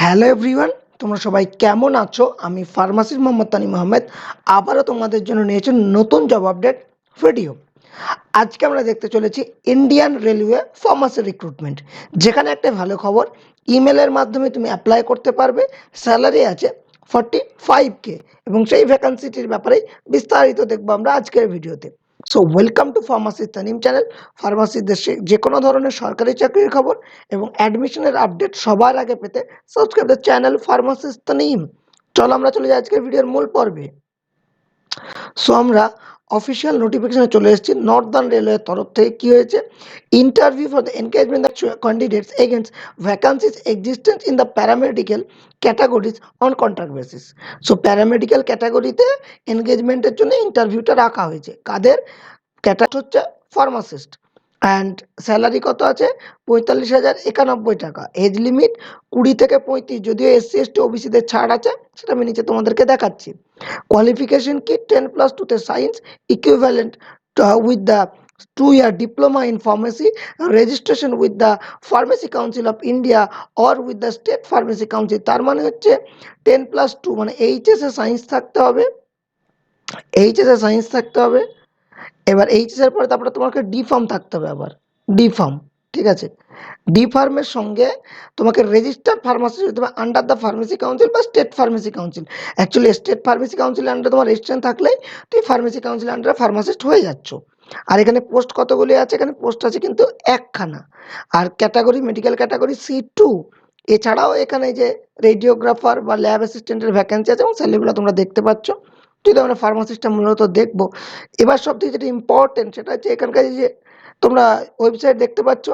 Hello everyone, তোমরা সবাই কেমন আছো? আমি ফার্মাসিস্ট মোহাম্মদ তানিম আহমেদ আবারও তোমাদের জন্য নিয়েছি নতুন জব আপডেট ভিডিও। আজকে আমরা দেখতে চলেছি ইন্ডিয়ান রেলওয়ে ফার্মাসি রিক্রুটমেন্ট, যেখানে একটা ভালো খবর, ইমেলের মাধ্যমে তুমি অ্যাপ্লাই করতে পারবে। স্যালারি আছে 45K এবং সেই ভ্যাকান্সিটির ব্যাপারে বিস্তারিত দেখবো আমরা আজকের ভিডিওতে। So welcome to pharmacist Tanim channel. ফার্মাসির দেশে যে কোনো ধরনের সরকারি চাকরির খবর এবং অ্যাডমিশনের আপডেট সবার আগে পেতে subscribe the channel pharmacist Tanim. চলো আমরা চলে যাই আজকের ভিডিওর মূল পর্বে। সো আমরা অফিসিয়াল নোটিফিকেশনে চলে এসেছি নর্দার্ন রেলওয়ের তরফ থেকে। কী হয়েছে? Interview for the engagement the candidates against vacancies existence in the paramedical categories on contract basis. So paramedical ক্যাটাগরিতে এনগেজমেন্টের জন্য ইন্টারভিউটা রাখা হয়েছে। কাদের? ক্যাটাগরি হচ্ছে ফার্মাসিস্ট। অ্যান্ড স্যালারি কত আছে? 45,091 টাকা। এজ লিমিট 20 থেকে 35, যদিও SC ST OBCদের ছাড় আছে, সেটা আমি নিচে তোমাদেরকে দেখাচ্ছি। কোয়ালিফিকেশন কি? 10+2 science equivalent with the 2-year diploma in pharmacy, registration with the Pharmacy Council of India or with the State Pharmacy Council। তার মানে হচ্ছে 10+2 মানে HS এ সায়েন্স থাকতে হবে, এবার এইচএসের পরে তারপরে তোমাকে ডি ফার্ম থাকতে হবে, আবার ডি ফার্ম। ঠিক আছে, ডি ফার্মের সঙ্গে তোমাকে রেজিস্টার্ড ফার্মাসিস্ট হতে হবে আন্ডার দ্য ফার্মেসি কাউন্সিল বা state pharmacy council. Actually state pharmacy কাউন্সিলের আন্ডারে তোমার রেজিস্ট্রেশন থাকলেই তুমি ফার্মেসি কাউন্সিলের আন্ডারে ফার্মাসিস্ট হয়ে যাচ্ছ। আর এখানে পোস্ট কতগুলি আছে? এখানে পোস্ট আছে কিন্তু একখানা। আর ক্যাটাগরি মেডিকেল ক্যাটাগরি C2। এছাড়াও এখানে যে রেডিওগ্রাফার বা ল্যাব অ্যাসিস্ট্যান্টের ভ্যাকেন্সি আছে এবং স্যালারিগুলো তোমরা দেখতে পাচ্ছ। যদি আমরা ফার্মাসিস্টটা মূলত দেখবো। এবার সবথেকে যেটা ইম্পর্টেন্ট সেটা হচ্ছে এখানকার যে তোমরা ওয়েবসাইট দেখতে পাচ্ছ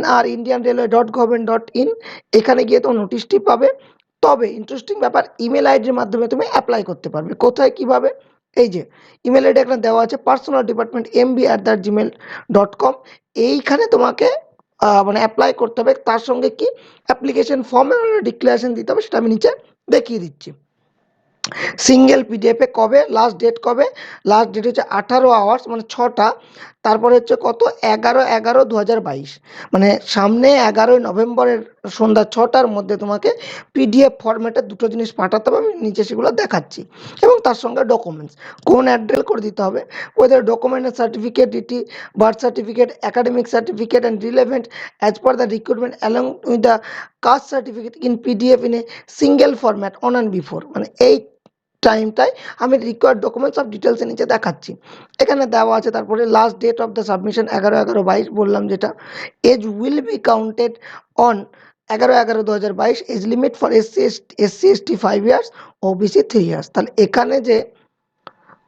nrindianrailway.govt.in, এখানে গিয়ে তোমার নোটিশটি পাবে। তবে ইন্টারেস্টিং ব্যাপার, ইমেল আইডির মাধ্যমে তুমি অ্যাপ্লাই করতে পারবে। কোথায় কিভাবে? এই যে ইমেল আইডি এখানে দেওয়া আছে personaldepartmentmb@gmail.com। এইখানে তোমাকে মানে অ্যাপ্লাই করতে হবে। তার সঙ্গে কি অ্যাপ্লিকেশন ফর্মে ডিক্লারেশন দিতে হবে, সেটা আমি নিচে দেখিয়ে দিচ্ছি। সিঙ্গেল পিডিএফে কবে লাস্ট ডেট? কবে লাস্ট ডেট হচ্ছে 18 আওয়ার্স মানে 6টা। তারপরে হচ্ছে কত? 11/11/2022 মানে সামনে 11ই নভেম্বরের সন্ধ্যা 6টার মধ্যে তোমাকে পিডিএফ ফরম্যাটে দুটো জিনিস পাঠাতে হবে। আমি নিচে সেগুলো দেখাচ্ছি। এবং তার সঙ্গে ডকুমেন্টস কোন অ্যাড্রেস করে দিতে হবে। ওদের ডকুমেন্টের certificate, DT birth certificate, academic certificate and relevant as per the recruitment along with the caste certificate in PDF in a single format on and before. মানে এই টাইমটাই আমি রিকোয়ার্ড ডকুমেন্টস অফ ডিটেলসের নিচে দেখাচ্ছি। এখানে দেওয়া আছে। তারপরে last date of the submission 11/11/22 বললাম যেটা। Age will be counted on 11/11/2022। Age limit for SC ST 5 years, OBC 3 years. তাহলে এখানে যে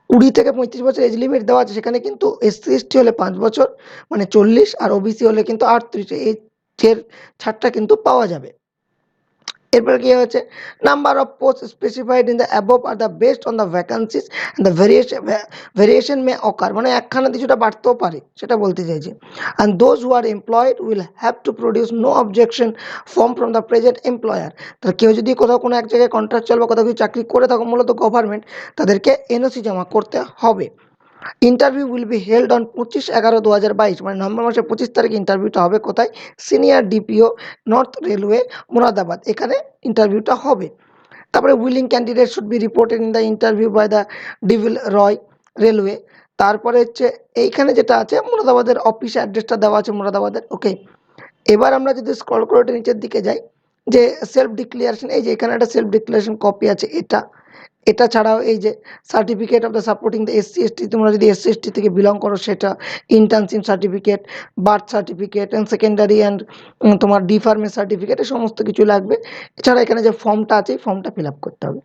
20 থেকে 35 বছর এজ লিমিট দেওয়া আছে, সেখানে কিন্তু SC ST হলে 5 বছর মানে 40, আর OBC হলে কিন্তু 38। এর ছাড়টা কিন্তু পাওয়া যাবে। এরপর কি হচ্ছে? Number of post specified in the above are the best on the vacancies and the variation may occur. মানে একখানা কিছুটা বাড়তেও পারে, সেটা বলতে চাইছি। And those who are employed will have to produce no objection form from the present employer. তাহলে কেউ যদি কোথাও কোনো এক জায়গায় কন্ট্রাকচুয়াল বা কোথাও কিছু চাকরি করে থাকো, মূলত গভর্নমেন্ট, তাদেরকে এনওসি জমা করতে হবে। Interview will be held on 25/11/2022 মানে নভেম্বর মাসের 25 তারিখে ইন্টারভিউটা হবে। কোথায়? Senior DPO, north railway, Moradabad. এখানে ইন্টারভিউটা হবে। তারপরে willing candidate should be reported in the interview by the ডিভিল রয় রেলওয়ে। তারপরে হচ্ছে এইখানে যেটা আছে মুরাদাবাদের অফিস অ্যাড্রেসটা দেওয়া আছে মুরাদাবাদের। ওকে, এবার আমরা যদি স্ক্রল করে নিচের দিকে যাই, যে সেলফ ডিক্লারেশন, এই যে এখানে একটা সেলফ ডিক্লারেশন কপি আছে। এটা ছাড়াও এই যে certificate of the supporting the SC ST, তোমরা যদি SC ST থেকে বিলং করো সেটা, internship certificate, birth certificate and secondary and তোমার ডি ফার্মের সার্টিফিকেট, সমস্ত কিছু লাগবে। এছাড়া এখানে যে ফর্মটা আছে এই ফর্মটা ফিল আপ করতে হবে।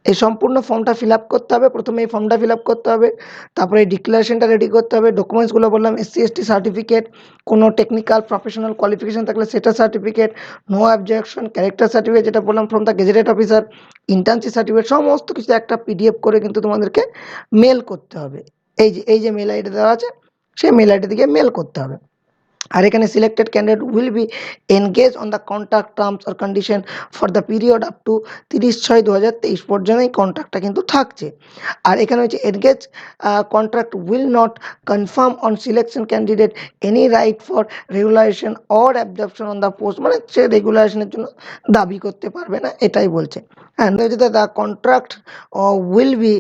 এই সম্পূর্ণ ফর্মটা ফিল আপ করতে হবে। প্রথমে এই ফর্মটা ফিল আপ করতে হবে, তারপরে এই ডিক্লারেশনটা রেডি করতে হবে। ডকুমেন্টসগুলো বললাম SC ST সার্টিফিকেট, কোনো টেকনিক্যাল প্রফেশনাল কোয়ালিফিকেশন থাকলে সেটা certificate, no objection, character certificate যেটা বললাম from the gazetted officer, internship certificate, সমস্ত কিছু একটা PDF করে কিন্তু তোমাদেরকে মেল করতে হবে। এই যে মেল আইডি দেওয়া আছে, সেই মেল আইডি থেকে মেল করতে হবে। আর এখানে selected candidate will be engage on the contract terms or condition for the period up to 30/6/2023 পর্যন্ত এই কন্ট্রাক্টটা কিন্তু থাকছে। আর এখানে হচ্ছে engage contract will not confirm on selection candidate any right for regulation or absorption on the post, মানে সে রেগুলারেশনের জন্য দাবি করতে পারবে না, এটাই বলছে। হ্যাঁ, the contract will be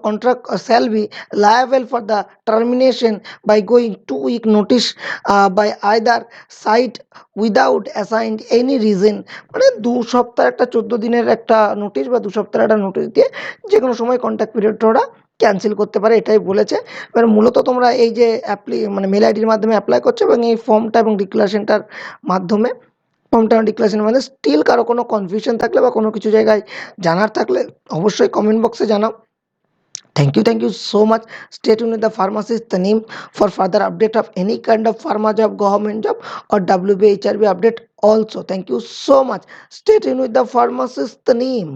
contract shall be liable for the termination by going 2 week notice by either side without assigned any reason, মানে 2 সপ্তাহ একটা 14 দিনের একটা নোটিশ বা 2 সপ্তাহের একটা নোটিশ দিয়ে যে কোনো সময় কন্ট্রাক্ট পিরিয়ডটা ওরা ক্যান্সেল করতে পারে, এটাই বলেছে। এবার মূলত তোমরা এই যে মানে মেল আইডির মাধ্যমে অ্যাপ্লাই করছো এবং এই ফর্মটা এবং ডিক্লারেশনটার মাধ্যমে, ফর্মটা এবং ডিক্লারেশনের মধ্যে স্টিল কারো কোনো কনফিউশন থাকলে বা কোনো কিছু জায়গায় জানার থাকলে অবশ্যই কমেন্ট বক্সে জানাও। Thank you so much. Stay tuned with the Pharmacist TANYEEM for further update of any kind of pharma job, government job or WB HRB update also. Thank you so much. Stay tuned with the Pharmacist TANYEEM.